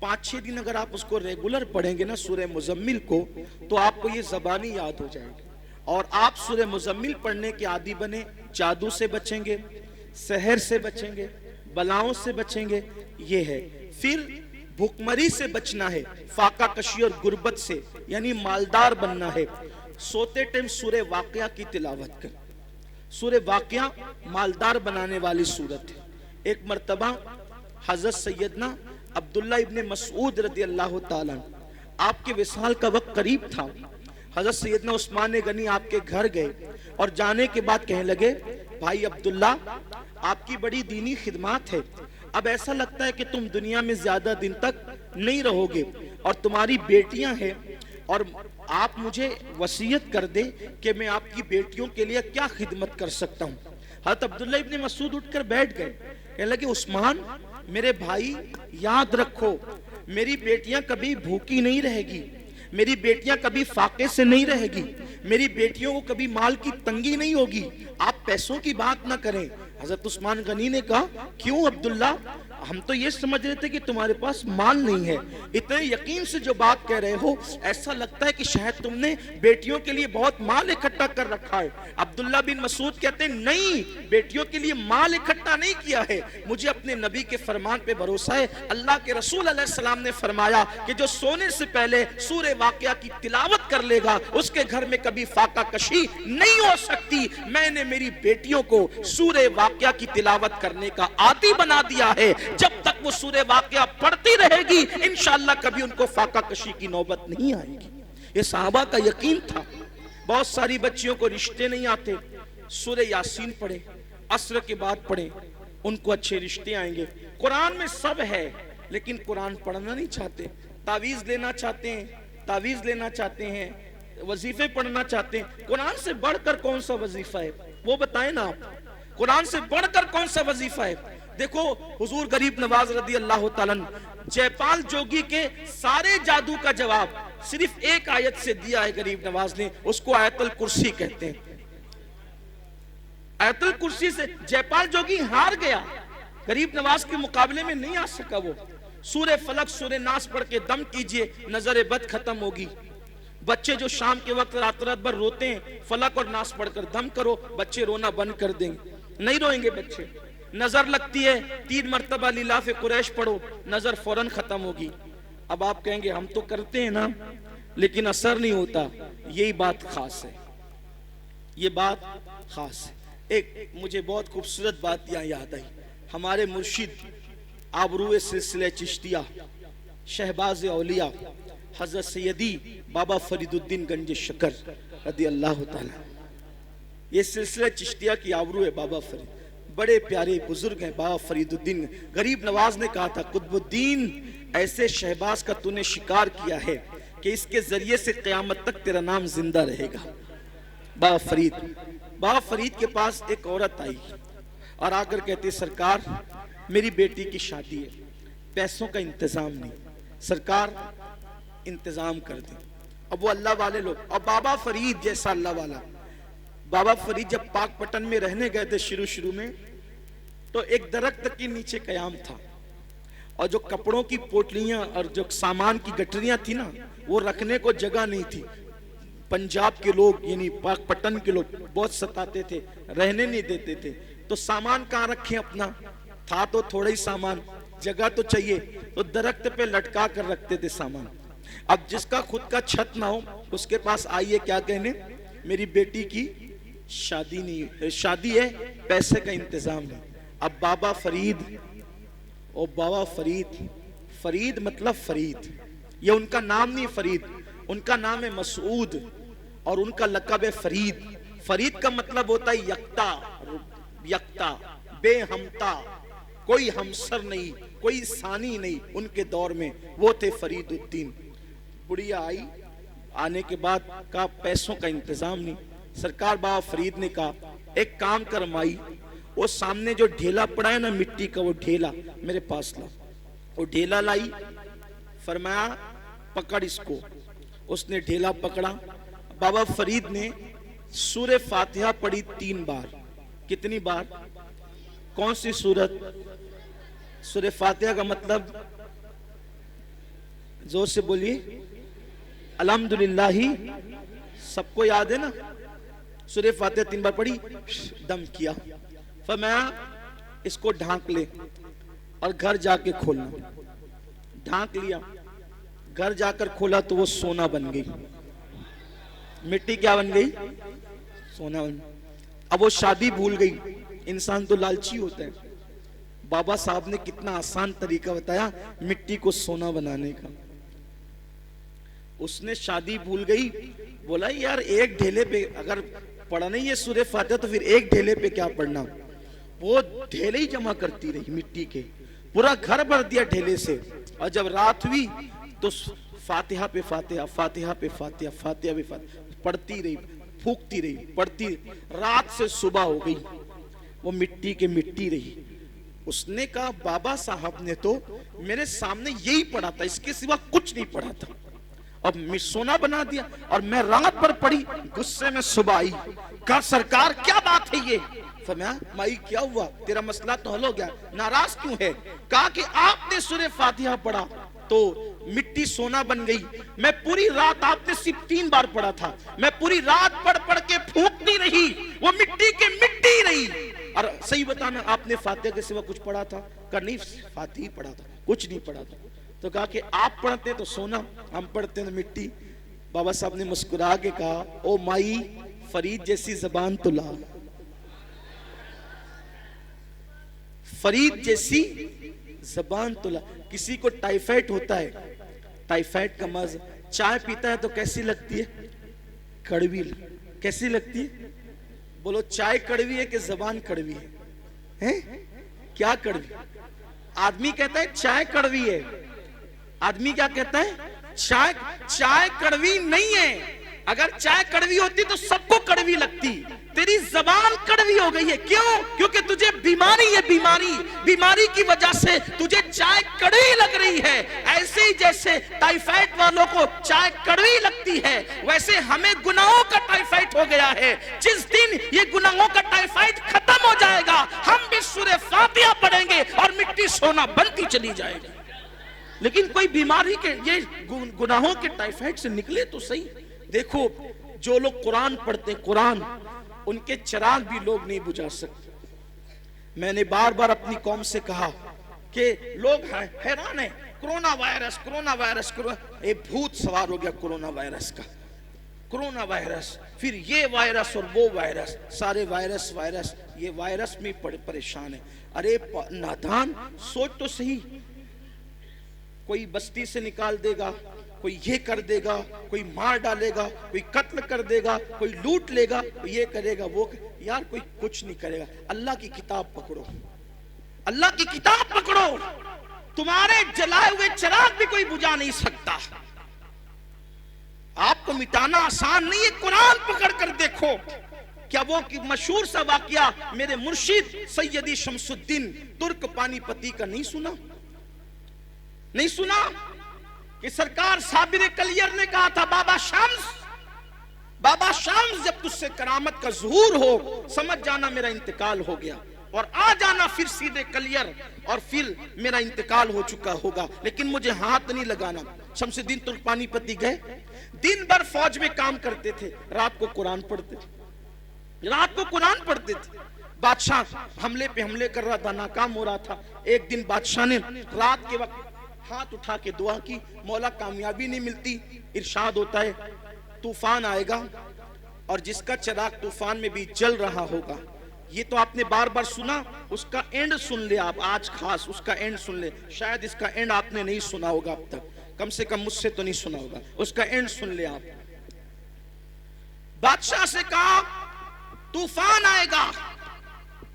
5-6 दिन अगर आप उसको रेगुलर पढ़ेंगे ना सूरह मुज़म्मिल को, तो आपको ये ज़बानी याद हो जाएगी, और आप सूरह मुज़म्मिल पढ़ने के आदी बने। जादू से बचेंगे, सहर से बचेंगे, बलाओं से बचेंगे, ये है। फिर भुखमरी से बचना है, फाका कशी और गुर्बत से, यानी मालदार बनना है। सोते टाइम सूरह वाक़िया की तिलावत कर। सूरह वाक़िया मालदार बनाने वाली सूरत है। एक मर्तबा हज़रत सैयदना अब्दुल्ला इब्ने मसऊद रज़ी अल्लाह ताला अन्हु, आपके विसाल का वक्त करीब था। हज़रत सैयदना उस्मान गनी आपके घर गए और जाने के बाद कहने लगे, भाई अब्दुल्ला, आपकी बड़ी दीनी खिदमत है, अब ऐसा लगता है कि तुम दुनिया में ज्यादा दिन तक नहीं रहोगे, और तुम्हारी बेटियां हैं, और आप मुझे वसीयत कर दे कि मैं आपकी बेटियों के लिए क्या खिदमत कर सकता हूँ। हज़रत अब्दुल्ला इब्ने मसूद उठकर बैठ गए, कहने लगे, उस्मान मेरे भाई, याद रखो मेरी बेटियां कभी भूखी नहीं रहेगी, मेरी बेटियां कभी फाके से नहीं रहेगी, मेरी बेटियों को कभी माल की तंगी नहीं होगी, आप पैसों की बात ना करें। हजरत उस्मान गनी ने कहा, क्यों अब्दुल्ला, हम तो ये समझ रहे थे कि तुम्हारे पास माल नहीं है, इतने यकीन से जो बात कह रहे हो ऐसा लगता है कि शायद तुमने बेटियों के लिए बहुत माल इकट्ठा कर रखा है। अब्दुल्ला बिन मसूद कहते हैं, नहीं, बेटियों के लिए माल इकट्ठा नहीं किया है, मुझे अपने नबी के फरमान पे भरोसा है। अल्लाह के रसूल अलैहिस्सलाम ने फरमाया कि जो सोने से पहले सूरह वाक़िया की तिलावत कर लेगा उसके घर में कभी फाका कशी नहीं हो सकती। मैंने मेरी बेटियों को सूरह वाक़िया की तिलावत करने का आदी बना दिया है, जब तक वो सूरह वाक़िया पढ़ती रहेगी इंशाअल्लाह कभी उनको फाका कशी की नौबत नहीं आएगी। ये सहाबा का यकीन था। बहुत सारी बच्चियों को रिश्ते नहीं आते, सूरह यासीन पढ़े, असर के बाद पढ़े, उनको अच्छे रिश्ते आएंगे। कुरान में सब है लेकिन कुरान पढ़ना नहीं चाहते, तावीज़ लेना चाहते हैं, तावीज़ लेना चाहते हैं, वजीफे पढ़ना चाहते हैं, कुरान से बढ़कर कौन सा वजीफा है वो बताएं ना आप। कुरान से बढ़कर कौन सा वजीफा है? देखो हुजूर गरीब नवाज रदी अल्लाह ताला जयपाल जोगी के सारे जादू का जवाब सिर्फ एक आयत से दिया है गरीब नवाज ने, उसको आयतुल कुर्सी कहते हैं। आयतुल कुर्सी से जयपाल जोगी हार गया, गरीब नवाज के मुकाबले में नहीं आ सका। वो सूरे फलक सूरे नास पढ़ के दम कीजिए, नजर बद खत्म होगी। बच्चे जो शाम के वक्त रात रात भर रोते हैं, फलक और नास पढ़कर दम करो, बच्चे रोना बंद कर देंगे, नहीं रोएंगे बच्चे। नजर लगती है, 3 मरतबा लिलाफ कुरैश पढ़ो, नजर फौरन खत्म होगी। अब आप कहेंगे हम तो करते हैं ना, लेकिन असर नहीं होता। यही बात खास है, ये बात खास है। एक मुझे बहुत खूबसूरत बात यहाँ याद आई। हमारे मुर्शिद आबरूए सिलसिले चिश्तिया शहबाज औलिया हजरत सैयदी बाबा फरीदुद्दीन गंज शकर रदी अल्लाह ताला, ये सिलसिले चिश्तिया की आबरू है। बाबा फरीद बड़े प्यारे बुजुर्ग हैं, बाबा फरीदुद्दीन। गरीब नवाज ने कहा था, कुतुबुद्दीन ऐसे शहबाज का तूने शिकार किया है कि इसके जरिए से क़यामत तक तेरा नाम जिंदा रहेगा। बाबा फरीद के पास एक औरत आई और आकर कहती, सरकार मेरी बेटी की शादी है, पैसों का इंतजाम नहीं, सरकार इंतजाम कर दे। अब वो अल्लाह वाले लोग, और बाबा फरीद जैसा अल्लाह वाला, बाबा फरीद जब पाकपटन में रहने गए थे शुरू में, तो एक दरख्त के नीचे कयाम था, और जो कपड़ों की पोटलियां और जो सामान की गठरियां थी ना, वो रखने को जगह नहीं थी। पंजाब के लोग यानी पाकपटन के लोग बहुत सताते थे, रहने नहीं देते थे। तो सामान कहाँ रखें अपना, था तो थोड़ा ही सामान, जगह तो चाहिए, तो दरख्त पे लटका कर रखते थे सामान। अब जिसका खुद का छत ना हो उसके पास आइए क्या कहने, मेरी बेटी की शादी नहीं, शादी है, पैसे का इंतजाम नहीं। अब बाबा फरीद, ओ बाबा फरीद, फरीद मतलब फरीद, ये उनका नाम नहीं फरीद, उनका नाम है मसूद और उनका लक़ब है फरीद। फरीद का मतलब होता है यक्ता, यक्ता, बेहमता, कोई हमसर नहीं, कोई सानी नहीं। उनके दौर में वो थे फरीदुद्दीन। बुढ़िया आई, आने के बाद कहा पैसों का इंतजाम नहीं। सरकार बाबा फरीद ने कहा एक काम कर माई, वो सामने जो ढेला पड़ा है ना मिट्टी का, वो ढेला मेरे पास ला। वो ढेला लाई, फरमाया पकड़ इसको। उसने ढेला पकड़ा, बाबा फरीद ने सूरे फातिहा पढ़ी 3 बार। कितनी बार? कौन सी सूरत? सूरे फातिहा का मतलब जोर से बोलिए, अल्हम्दुलिल्लाही, सबको याद है ना। सूरे फातिहा 3 बार पढ़ी, दम किया, फरमाया इसको ढांक ले और घर जाके खोलना। ढांक लिया, घर जाकर खोला तो वो सोना बन गई। मिट्टी क्या बन गई? सोना बन गई। अब वो शादी भूल गई। इंसान तो लालची होता है। बाबा साहब ने कितना आसान तरीका बताया मिट्टी को सोना बनाने का। उसने शादी भूल गई, बोला यार एक ढेले पे अगर पढ़ना ही है सूरे फातिहा तो फिर एक ढेले पे क्या पढ़ना। वो ढेले ही जमा करती रही मिट्टी के, पूरा घर भर दिया ढेले से। और जब रात हुई तो फातिहा पे फातिहा, फातिहा पे फातिहा, फातिहा पे फातिहा पढ़ती रही, फूकती रही, पढ़ती। रात से सुबह हो गई, वो मिट्टी के मिट्टी रही। उसने कहा बाबा साहब ने तो मेरे सामने यही पढ़ा था, इसके सिवा कुछ नहीं पढ़ा था, अब मैं सोना बना दिया। और मैं रात भर पढ़ी, गुस्से में सुबह आई, कहा सरकार क्या बात है ये? फरमाया माई क्या हुआ, तेरा मसला तो हल हो गया, नाराज क्यों है? कहा कि आपने सूरे फातिहा पढ़ा तो मिट्टी सोना बन गई। मैं पूरी रात, आपने सिर्फ 3 बार पढ़ा था, मैं पूरी रात पढ़ पढ़ के फूकती रही, वो मिट्टी के मिट्टी रही। और सही बताना आपने फातिहा के सिवा कुछ पढ़ा था? कहा नहीं फातिहा पढ़ा था, कुछ नहीं पढ़ा था। तो कहा कि आप पढ़ते तो सोना, हम पढ़ते तो मिट्टी। बाबा साहब ने मुस्कुरा के कहा ओ माई, फरीद जैसी जबान तो ला, फरीद जैसी जबान तो ला। किसी को टाइफाइड होता है, टाइफाइड का मर्ज, चाय पीता है तो कैसी लगती है? कड़वी। कैसी लगती है? बोलो चाय कड़वी है कि जबान कड़वी है? हैं? क्या कड़वी? आदमी कहता है चाय कड़वी है, आदमी क्या कहता है? चाय कड़वी नहीं है। अगर चाय कड़वी होती तो सबको कड़वी लगती, तेरी जबान कड़वी हो गई है। क्यों? क्योंकि तुझे बीमारी है, बीमारी की वजह से तुझे चाय कड़वी लग रही है। ऐसे ही जैसे टाइफाइड वालों को चाय कड़वी लगती है, वैसे हमें गुनाहों का टाइफाइड हो गया है। जिस दिन ये गुनाहों का टाइफाइड खत्म हो जाएगा, हम भी सूरह फातिहा पढ़ेंगे और मिट्टी सोना बनती चली जाएगी। लेकिन कोई बीमारी के ये गुनाहों के टाइफाइड से निकले तो सही। देखो, जो लोग कुरान पढ़ते, कुरान, उनके चिराग भी लोग नहीं बुझा सकते। मैंने बार बार अपनी कौम से कहा कि लोग हैरान है, कोरोना वायरस, एक भूत सवार हो गया कोरोना वायरस का। कोरोना वायरस, फिर ये वायरस और वो वायरस, सारे वायरस, ये वायरस में परेशान है। अरे नादान, सोच तो सही, कोई बस्ती से निकाल देगा, कोई ये कर देगा, कोई मार डालेगा, कोई कत्ल कर देगा, कोई लूट लेगा, कोई ये करेगा, वो यार कोई कुछ नहीं करेगा। अल्लाह की किताब पकड़ो, अल्लाह की किताब पकड़ो, तुम्हारे जलाए हुए चिराग भी कोई बुझा नहीं सकता। आपको मिटाना आसान नहीं है, कुरान पकड़ कर देखो। क्या वो मशहूर सा वाकया मेरे मुर्शिद सैयदी शमसुद्दीन तुर्क पानीपती का नहीं सुना? नहीं सुना कि सरकार साबिर कलियर ने कहा था, बाबा शाम्स जब तुझसे करामत का ज़ुहूर हो, समझ जाना मेरा इंतकाल हो गया, और आ जाना फिर सीधे कलियर, और फिर मेरा इंतकाल हो चुका होगा, लेकिन मुझे हाथ नहीं लगाना। शमसुद्दीन तुर्क पानीपती गए, दिन भर फौज में काम करते थे, रात को कुरान पढ़ते थे। बादशाह हमले पे हमले कर रहा था, नाकाम हो रहा था। एक दिन बादशाह ने रात के वक्त हाथ उठा के दुआ की, मौला कामयाबी नहीं मिलती, इरशाद होता है तूफान आएगा और जिसका चिराग तूफान में भी जल रहा होगा। ये तो आपने बार बार सुना, उसका एंड सुन ले आप, आज खास उसका एंड सुन ले। शायद इसका एंड आपने नहीं सुना होगा अब तक, कम से कम मुझसे तो नहीं सुना होगा, उसका एंड सुन ले आप। बादशाह से कहा तूफान आएगा,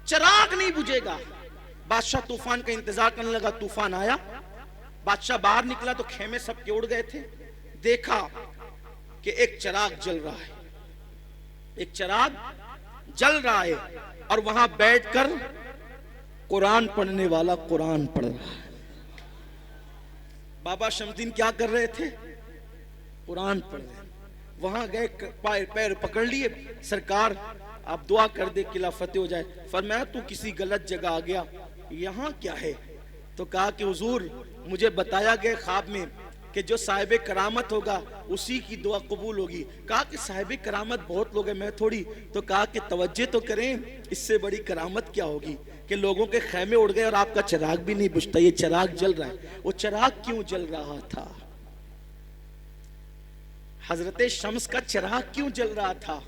चिराग नहीं बुझेगा। बादशाह तूफान का इंतजार करने लगा, तूफान आया। बादशाह बाहर निकला तो खेमे सबके उड़ गए थे। देखा कि एक चिराग जल रहा है, और वहां बैठकर कुरान पढ़ने वाला कुरान पढ़ रहा है। बाबा शमसुद्दीन क्या कर रहे थे? कुरान पढ़ रहे। वहां गए, पैर पकड़ लिए, सरकार आप दुआ कर दे किला फतेह हो जाए। फरमाया तू किसी गलत जगह आ गया, यहाँ क्या है? तो कहा कि हुजूर मुझे बताया गया ख्वाब में कि जो साहिब करामत होगा उसी की दुआ कबूल होगी। कहा कि साहिब करामत बहुत लोग हैं, मैं थोड़ी। तो कहा कि तवज्जो तो करें, इससे बड़ी करामत क्या होगी कि लोगों के खेमे उड़ गए और आपका चिराग भी नहीं बुझता, ये चिराग जल रहा है। वो चिराग क्यों जल रहा था? हजरत शम्स का चिराग क्यों जल रहा था?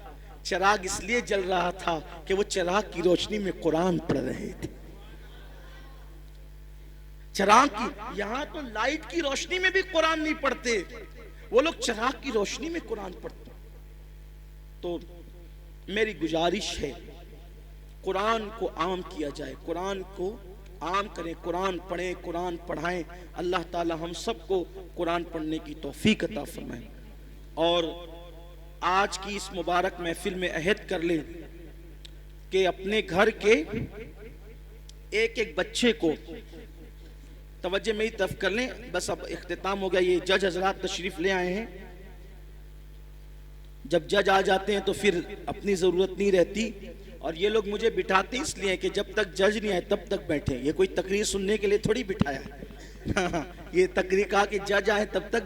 चिराग इसलिए जल रहा था कि वो चिराग की रोशनी में कुरान पढ़ रहे थे। चिराग की, यहां तो लाइट की रोशनी में भी कुरान नहीं पढ़ते, वो लोग चिराग की रोशनी में कुरान पढ़ते। तो मेरी गुजारिश है कुरान को आम किया जाए, कुरान को आम करें, कुरान पढ़ें, कुरान पढ़ाएं। अल्लाह ताला हम सबको कुरान पढ़ने की तौफीक अता फरमाए। और आज की इस मुबारक महफिल में अहद कर लें कि अपने घर के एक एक बच्चे को तवज्जो मेरी तरफ कर लें। बस अब इख्तिताम हो गया। ये जज हजरात तशरीफ ले आए हैं। जब जज आ जाते हैं तो फिर अपनी ज़रूरत नहीं रहती, और ये लोग मुझे बिठाते इसलिए कि जब तक जज नहीं आए तब तक बैठे। ये कोई तकरीर सुनने के लिए थोड़ी बिठाया है। ये तकरीर कहा कि जज आए तब तक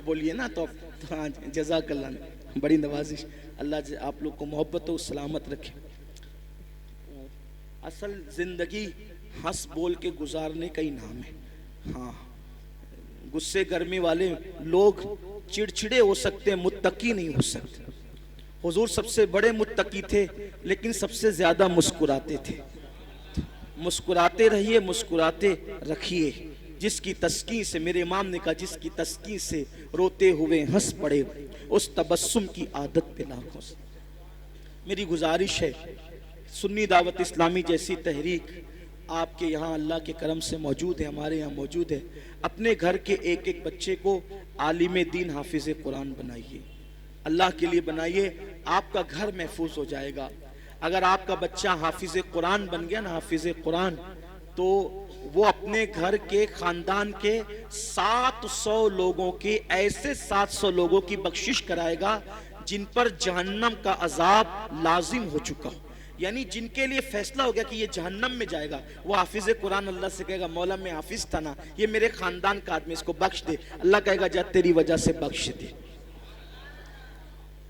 बोलिए ना। तो हाँ, जज़ाकल्लाह, बड़ी नवाजिश। अल्लाह आप लोग को मोहब्बत और सलामत रखे। असल ज़िंदगी हंस बोल के गुजारने का ही नाम है। हाँ, गुस्से गर्मी वाले लोग चिड़चिड़े हो सकते हैं, मुत्तकी नहीं हो सकते। हुजूर सबसे बड़े मुत्तकी थे, लेकिन सबसे ज्यादा मुस्कुराते थे। मुस्कुराते रहिए, मुस्कुराते रखिए। जिसकी तस्कीन से, मेरे इमाम ने कहा, जिसकी तस्कीन से रोते हुए हंस पड़े, उस तबस्सुम की आदत पे लाखों से। मेरी गुजारिश है, सुन्नी दावत इस्लामी जैसी तहरीक आपके यहाँ अल्लाह के करम से मौजूद है, हमारे यहाँ मौजूद है। अपने घर के एक एक बच्चे को आलिम दीन, हाफिज कुरान बनाइए। अल्लाह के लिए बनाइए, आपका घर महफूज हो जाएगा। अगर आपका बच्चा हाफिज कुरान बन गया ना, हाफिज कुरान, तो वो अपने घर के खानदान के 700 लोगों की, ऐसे 700 लोगों की बख्शिश कराएगा जिन पर जहन्नम का अजाब लाजिम हो चुका हो, यानी जिनके लिए फैसला हो गया कि ये जहन्नम में जाएगा। वो हाफिज कुरान अल्लाह से कहेगा, मौला मैं हाफिज था ना, ये मेरे खानदान का आदमी, इसको बख्श दे। अल्लाह कहेगा जा तेरी वजह से बख्श दे।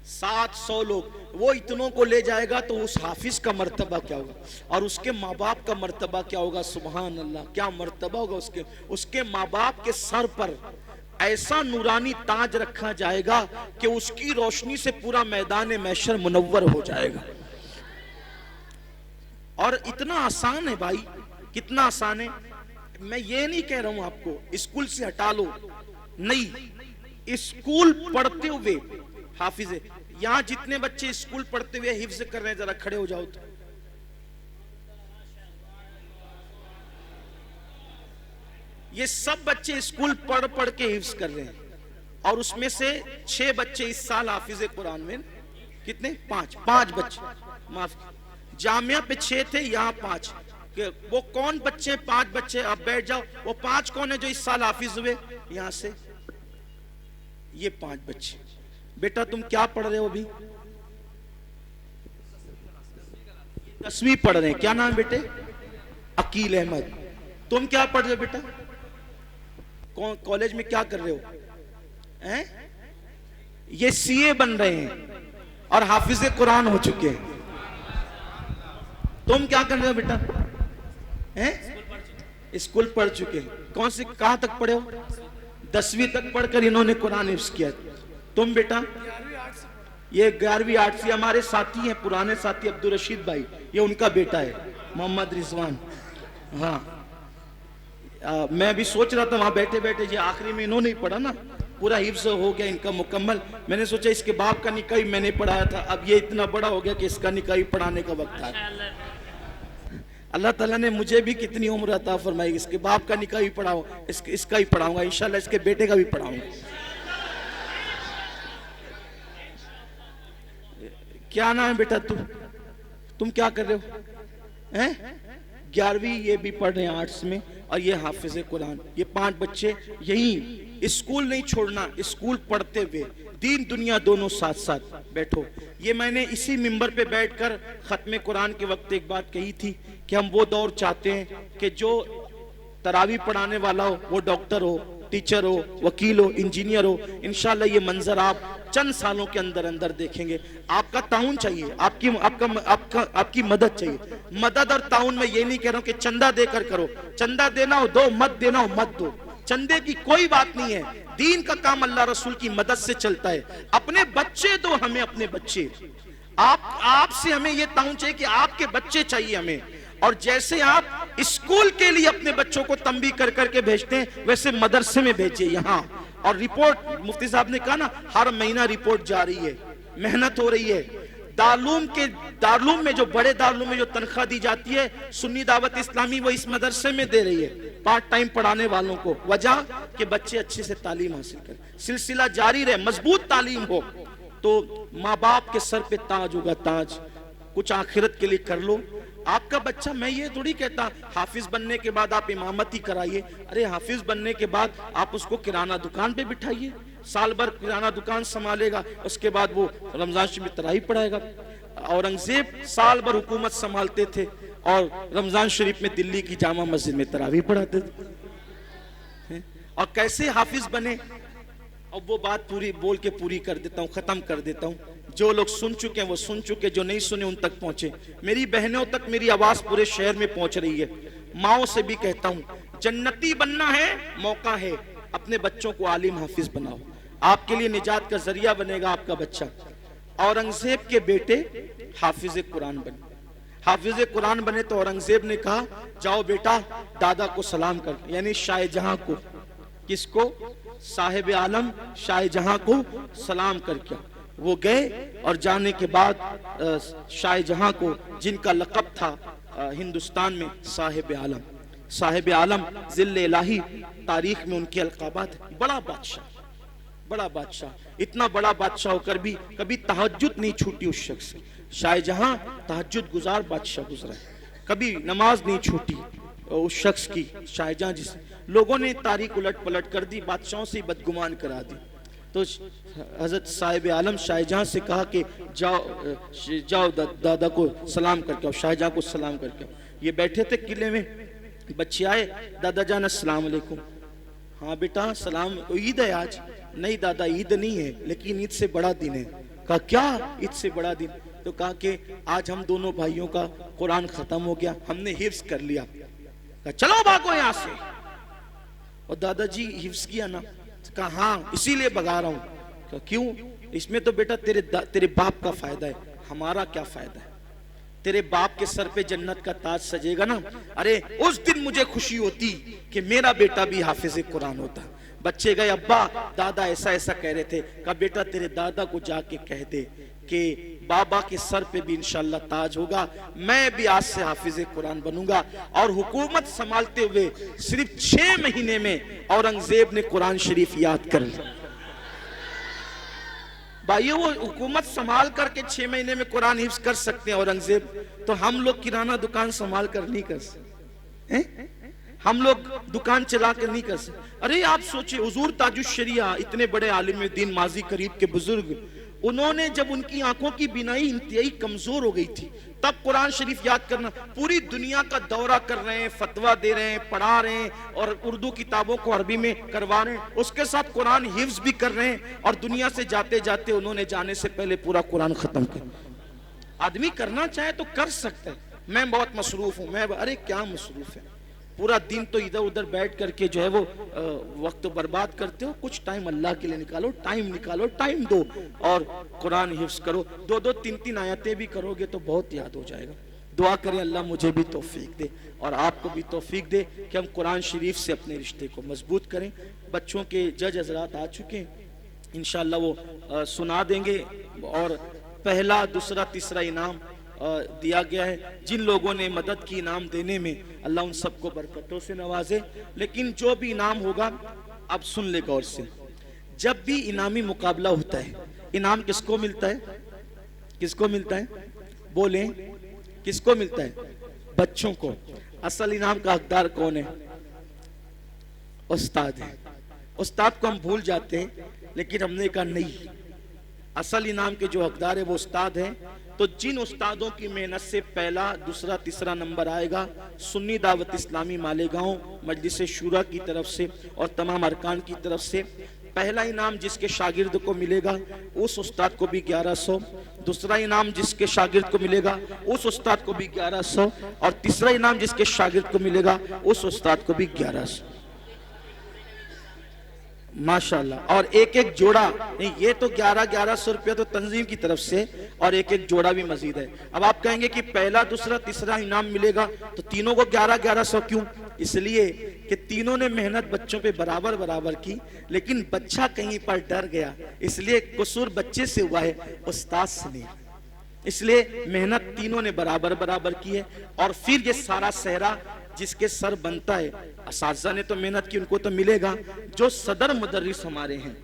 700 लोग, वो इतनों को ले जाएगा, तो उस हाफिज का मर्तबा क्या होगा और उसके माँ बाप का मर्तबा क्या होगा। सुभान अल्लाह, क्या मर्तबा होगा उसके माँ बाप के सर पर ऐसा नूरानी ताज रखा जाएगा कि उसकी रोशनी से पूरा मैदान महशर मुनव्वर हो जाएगा। और इतना आसान है भाई, कितना आसान है। मैं ये नहीं कह रहा हूं आपको स्कूल से हटा लो, नहीं, स्कूल पढ़ते हुए हाफिज, यहां जितने बच्चे स्कूल पढ़ते हुए हिफ्ज कर रहे हैं, जरा खड़े हो जाओ। तो ये सब बच्चे स्कूल पढ़ पढ़ के हिफ्ज कर रहे हैं, और उसमें से 6 बच्चे इस साल हाफिज कुरान में, कितने, 5 बच्चे, माफ, जामिया पे 6 थे, यहाँ 5। वो कौन बच्चे, 5 बच्चे, आप बैठ जाओ, वो 5 कौन है जो इस साल हाफिज हुए यहां से, ये 5 बच्चे। बेटा तुम क्या पढ़ रहे हो अभी, 10वीं पढ़ रहे हैं, क्या नाम बेटे, अकील अहमद। तुम क्या पढ़ रहे हो बेटा, कॉलेज में क्या कर रहे हो, हैं? ये सीए बन रहे हैं और हाफिज कुरान हो चुके हैं। तुम क्या कर रहे हो बेटा, हैं? स्कूल पढ़ चुके हैं। कौन से, कहां तक पढ़े हो, 10वीं तक पढ़कर इन्होंने कुरान हिफ्ज किया। तुम बेटा, ये 11वीं 8वीं, हमारे साथी हैं, पुराने साथी अब्दुल रशीद भाई, ये उनका बेटा है मोहम्मद रिजवान। हाँ, मैं भी सोच रहा था वहां बैठे बैठे, ये आखिरी में इन्होंने ही पढ़ा ना, पूरा हिफ्ज हो गया इनका मुकम्मल। मैंने सोचा इसके बाप का निकाह ही मैंने पढ़ाया था, अब ये इतना बड़ा हो गया कि इसका निकाह ही पढ़ाने का वक्त आ गया। अल्लाह ताला ने मुझे भी कितनी उम्र अता फरमाई, इसके बाप का निकाह ही पढ़ाओ, इसका ही पढ़ाऊंगा इंशाल्लाह, इसके बेटे का भी पढ़ाऊंगा। क्या नाम है बेटा, तुम क्या कर रहे हो, हैं? 11वीं ये भी पढ़ रहे हैं आर्ट्स में, और ये हाफिज कुरान। ये 5 बच्चे यही, स्कूल नहीं छोड़ना, स्कूल पढ़ते हुए दीन दुनिया दोनों साथ साथ बैठो। ये मैंने इसी मिंबर पे बैठकर खत्म कुरान के वक्त एक बात कही थी कि हम वो दौर चाहते हैं कि जो तरावी पढ़ाने वाला हो वो डॉक्टर हो, टीचर हो, वकील हो, इंजीनियर हो। इंशाल्लाह ये मंजर आप चंद सालों के अंदर अंदर देखेंगे। आपका ताउन चाहिए, आपकी मदद चाहिए। मदद और ताउन में ये नहीं कह रहा हूं कि चंदा देकर करो, चंदा देना हो दो, मत देना हो मत दो, चंदे की कोई बात नहीं है। दीन का काम अल्लाह रसूल की मदद से चलता है। अपने बच्चे दो हमें, अपने बच्चे, आपसे हमें ये ताउन चाहिए कि आपके बच्चे चाहिए हमें। और जैसे आप स्कूल के लिए अपने बच्चों को तंबी कर करके भेजते हैं, वैसे मदरसे में भेजिए यहाँ। और रिपोर्ट, मुफ्ती साहब ने कहा ना, हर महीना रिपोर्ट जा रही है, मेहनत हो रही है। दारुल में जो बड़े दारुल में जो तनख्वाह दी जाती है, सुन्नी दावत इस्लामी वो इस मदरसे में दे रही है पार्ट टाइम पढ़ाने वालों को। वजह कि बच्चे अच्छे से तालीम हासिल करें, सिलसिला जारी रहे, मजबूत तालीम हो, तो माँ बाप के सर पे ताज होगा, ताज। कुछ आखिरत के लिए कर लो। आपका बच्चा, मैं ये थोड़ी कहता हाफिज बनने के बाद आप इमामती कराइए। अरे हाफिज बनने के बाद आप उसको किराना दुकान पे बिठाइए, साल भर किराना दुकान संभालेगा, उसके बाद वो रमजान शरीफ में तरावी पढ़ाएगा। औरंगजेब साल भर हुकूमत संभालते थे और रमजान शरीफ में दिल्ली की जामा मस्जिद में तरावी पढ़ाते थे। और कैसे हाफिज बने, अब वो बात पूरी बोल के पूरी कर देता हूँ, खत्म कर देता हूँ। जो लोग सुन चुके हैं वो सुन चुके, जो नहीं सुने उन तक पहुंचे। मेरी बहनों तक मेरी आवाज पूरे शहर में पहुंच रही है। माओ से भी कहता हूँ, जन्नती बनना है, मौका है, अपने बच्चों को आलिम हाफिज बनाओ। आपके लिए निजात का जरिया बनेगा आपका बच्चा। औरंगजेब के बेटे हाफिज कुरान बने, हाफिज कुरान बने तो औरंगजेब ने कहा, जाओ बेटा दादा को सलाम कर, यानी शाहजहां को। किसको? साहिब आलम शाहजहां को सलाम करके वो गए। और जाने के बाद शाहजहां को, जिनका लक़ब था हिंदुस्तान में साहिब आलम, साहिब आलम जिल्ले इलाही, तारीख में उनके अलक़ाबात, बड़ा बादशाह, बड़ा बादशाह, इतना बड़ा बादशाह होकर भी कभी तहज्जुद नहीं छूटी उस शख्स से। शाहजहां तहज्जुद गुजार बादशाह गुजरा है, कभी नमाज नहीं छूटी उस शख्स की। शाहजहां जिसे लोगों ने तारीख उलट पलट कर दी, बादशाहों से बदगुमान करा दी, तो हजरत साहिब आलम शाहजहां से कहा कि जाओ दादा को सलाम करके आओ, शाहजहां को सलाम करके आओ। ये बैठे थे किले में, बच्चे आए, दादा जान अस्सलाम वालेकुम। हाँ बेटा सलाम, ईद है आज। नहीं दादा ईद नहीं है, लेकिन ईद से बड़ा दिन है। कहा क्या ईद से बड़ा दिन? तो कहा कि आज हम दोनों भाइयों का कुरान खत्म हो गया, हमने हिफ्ज कर लिया। कहा चलो भागो यहाँ से। और दादाजी हिफ्ज किया ना? कहा हाँ इसीलिए भगा रहा हूँ। कहा क्यों? इसमें तो बेटा तेरे बाप का फायदा है, हमारा क्या फायदा है? तेरे बाप के सर पे जन्नत का ताज सजेगा ना। अरे उस दिन मुझे खुशी होती कि मेरा बेटा भी हाफिज कुरान होता। बच्चे गए, अब्बा दादा ऐसा ऐसा कह रहे थे। कहा बेटा तेरे दादा को जाके कह दे कि बाबा के सर पे भी इंशाल्लाह ताज होगा, मैं भी आज से हाफिज कुरान बनूंगा। और हुकूमत संभालते हुए सिर्फ 6 महीने में औरंगजेब ने कुरान शरीफ याद कर लिया। भाइयों वो हुकूमत संभाल करके 6 महीने में कुरान हिफ्ज कर सकते हैं औरंगजेब, तो हम लोग किराना दुकान संभाल कर नहीं कर सकते, हम लोग दुकान चला कर नहीं कर सकते। अरे आप सोचिए, हुजूर ताजुश शरिया इतने बड़े आलिम दीन माजी करीब के बुजुर्ग, उन्होंने जब उनकी आंखों की बिनाई इंतहाई कमजोर हो गई थी तब कुरान शरीफ याद करना, पूरी दुनिया का दौरा कर रहे हैं, फतवा दे रहे हैं, पढ़ा रहे हैं और उर्दू किताबों को अरबी में करवा रहे हैं, उसके साथ कुरान हिफ्ज भी कर रहे हैं। और दुनिया से जाते जाते उन्होंने जाने से पहले पूरा कुरान खत्म कर। आदमी करना चाहे तो कर सकता है। मैं बहुत मसरूफ हूं, मैं अरे क्या मसरूफ है, पूरा दिन तो इधर उधर बैठ करके जो है वो वक्त बर्बाद करते हो। कुछ टाइम अल्लाह के लिए निकालो, टाइम निकालो, टाइम दो और कुरान हिफ्ज करो। 2-2 3-3 आयतें भी करोगे तो बहुत याद हो जाएगा। दुआ करें अल्लाह मुझे भी तौफीक दे और आपको भी तौफीक दे कि हम कुरान शरीफ से अपने रिश्ते को मजबूत करें। बच्चों के जज हजरात आ चुके हैं, इंशाअल्लाह वो सुना देंगे और पहला दूसरा तीसरा इनाम दिया गया है। जिन लोगों ने मदद की इनाम देने में, अल्लाह उन सबको बरकतों से नवाजे। लेकिन जो भी इनाम होगा, अब सुन ले गौर से, जब भी इनामी मुकाबला होता है, इनाम किसको मिलता है? किसको मिलता है? बोलें, किसको मिलता है? बच्चों को। असल इनाम का हकदार कौन है? उस्ताद है। उस्ताद को हम भूल जाते हैं, लेकिन हमने कहा नहीं, असल इनाम के जो हकदार है वो उस्ताद है। तो जिन उस्तादों की मेहनत से पहला दूसरा तीसरा नंबर आएगा, सुन्नी दावत इस्लामी मालेगांव मजलिस शूरा की तरफ से और तमाम अरकान की तरफ से पहला इनाम जिसके शागिर्द को मिलेगा उस उस्ताद को भी 1100, दूसरा इनाम जिसके शागिर्द को मिलेगा उस उस्ताद को भी 1100 और तीसरा इनाम जिसके शागिर्द को मिलेगा उस उस्ताद को भी 1100। माशाल्लाह। और एक एक जोड़ा नहीं, ये तो 1100 रुपया तो तंजीम की तरफ से और एक एक जोड़ा भी मजीद है। अब आप कहेंगे कि पहला दूसरा तीसरा इनाम मिलेगा तो तीनों को 1100 क्यों? इसलिए कि तीनों ने मेहनत बच्चों पे बराबर बराबर की, लेकिन बच्चा कहीं पर डर गया, इसलिए कसूर बच्चे से हुआ है, उस्ताद से नहीं। इसलिए मेहनत तीनों ने बराबर बराबर की है। और फिर ये सारा सहरा जिसके सर बनता है, असातिज़ा ने तो मेहनत की, उनको तो मिलेगा। जो सदर मुदर्रिस हमारे हैं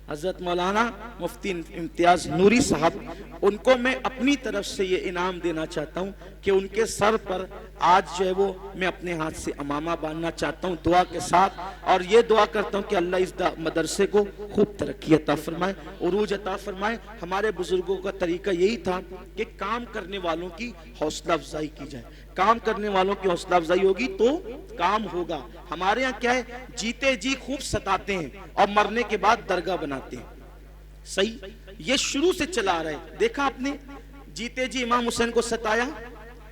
हजरत मौलाना मुफ्ती इम्तियाज नूरी साहब, उनको मैं अपनी तरफ से ये इनाम देना चाहता हूँ कि उनके सर पर आज जो है वो मैं अपने हाथ से अमामा बांधना चाहता हूँ दुआ के साथ। और ये दुआ करता हूँ कि अल्लाह इस मदरसे को खूब तरक्की अता फरमाए, उरूज अता फरमाए। हमारे बुजुर्गों का तरीका यही था कि काम करने वालों की हौसला अफजाई की जाए, काम करने वालों की हौसला अफजाई होगी तो काम होगा। हमारे यहाँ क्या है, जीते जी खूब सताते हैं और मरने के बाद दरगाह बनाते हैं। सही, ये शुरू से चला आ रहा है। देखा आपने, जीते जी इमाम हुसैन को सताया,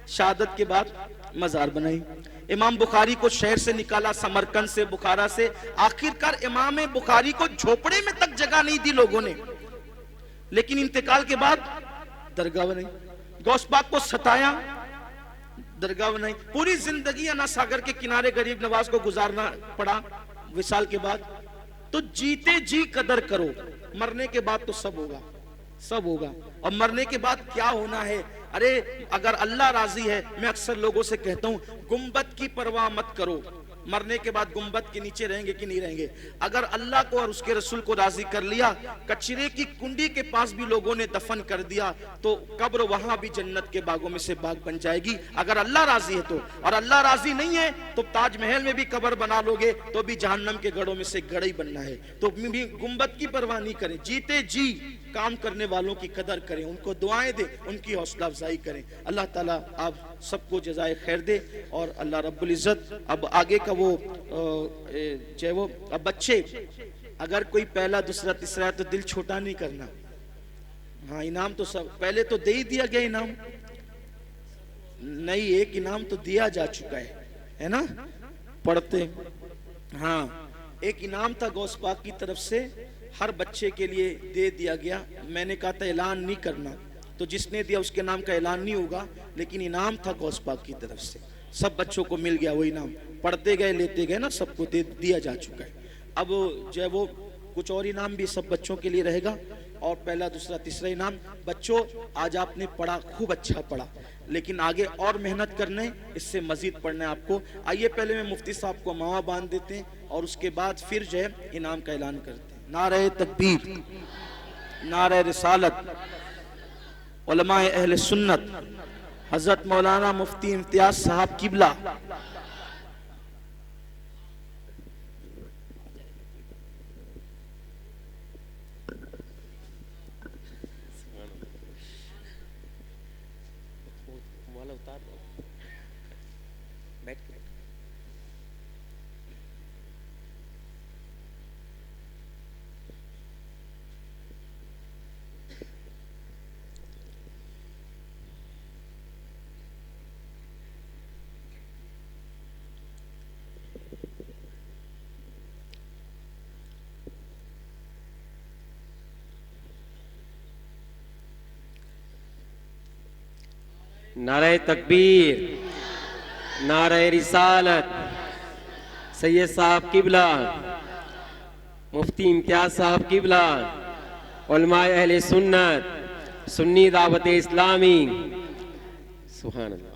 शहादत के बाद मजार बनाई। इमाम बुखारी को शहर से निकाला, समरकंद से, बुखारा से, आखिरकार इमाम बुखारी को झोपड़े में तक जगह नहीं दी लोगों ने, लेकिन इंतकाल के बाद दरगाह बनाई। गौस पाक को सताया, दरगाह बनाई। पूरी जिंदगी अन्ना सागर के किनारे गरीब नवाज को गुजारना पड़ा विसाल के बाद। तो जीते जी कदर करो, मरने के बाद तो सब होगा, सब होगा। और मरने के बाद क्या होना है, अरे अगर अल्लाह राजी है, मैं अक्सर लोगों से कहता हूं गुंबद की परवाह मत करो, मरने के बाद गुंबद के नीचे रहेंगे कि नहीं रहेंगे। अगर अल्लाह को और उसके रसूल को राजी कर लिया, कचरे की कुंडी के पास भी लोगों ने दफन कर दिया, तो कब्र वहां भी जन्नत के बागों में से बाग बन जाएगी, अगर अल्लाह राजी है तो। और अल्लाह राजी नहीं है तो ताजमहल में भी कब्र बना लोगे तो भी जहन्नम के गढ़ों में से गढ़ ही बनना है। तो भी गुंबद की परवाह नहीं करें, जीते जी काम करने वालों की कदर करें, उनको दुआएं दें, उनकी हौसला अफजाई करें। अल्लाह ताला आप सबको जज़ाए खैर दे। और अल्लाह रब्बुल इज़्ज़त अब आगे का वो चाहे वो अब बच्चे अगर कोई पहला दूसरा तीसरा है तो दिल छोटा नहीं करना। हाँ, इनाम तो सब पहले तो दे ही दिया गया इनाम, नहीं एक इनाम तो दिया जा चुका है ना, पढ़ते। हाँ, एक इनाम था गौस पाक की तरफ से, हर बच्चे के लिए दे दिया गया। मैंने कहा था ऐलान नहीं करना, तो जिसने दिया उसके नाम का ऐलान नहीं होगा, लेकिन इनाम था गौस पाक की तरफ से, सब बच्चों को मिल गया वो इनाम। पढ़ते गए लेते गए ना, सबको दे दिया जा चुका है। अब जो है वो कुछ और इनाम भी सब बच्चों के लिए रहेगा, और पहला दूसरा तीसरा इनाम। बच्चों आज आपने पढ़ा, खूब अच्छा पढ़ा, लेकिन आगे और मेहनत करने, इससे मजीद पढ़ना है आपको। आइए पहले मैं मुफ्ती साहब को मावा बांध देते हैं और उसके बाद फिर जो है इनाम का ऐलान करते हैं। नारे तकबीर, नारे रिसालत, उलमाए अहले सुन्नत, हजरत मौलाना मुफ्ती इम्तियाज साहब किबला। नारे तकबीर, नारे रिसालत, सैयद साहब किबला, मुफ्ती इम्तियाज साहब किबला, उलमाए अहले सुन्नत, सुन्नी दावत इस्लामी। सुभान अल्लाह।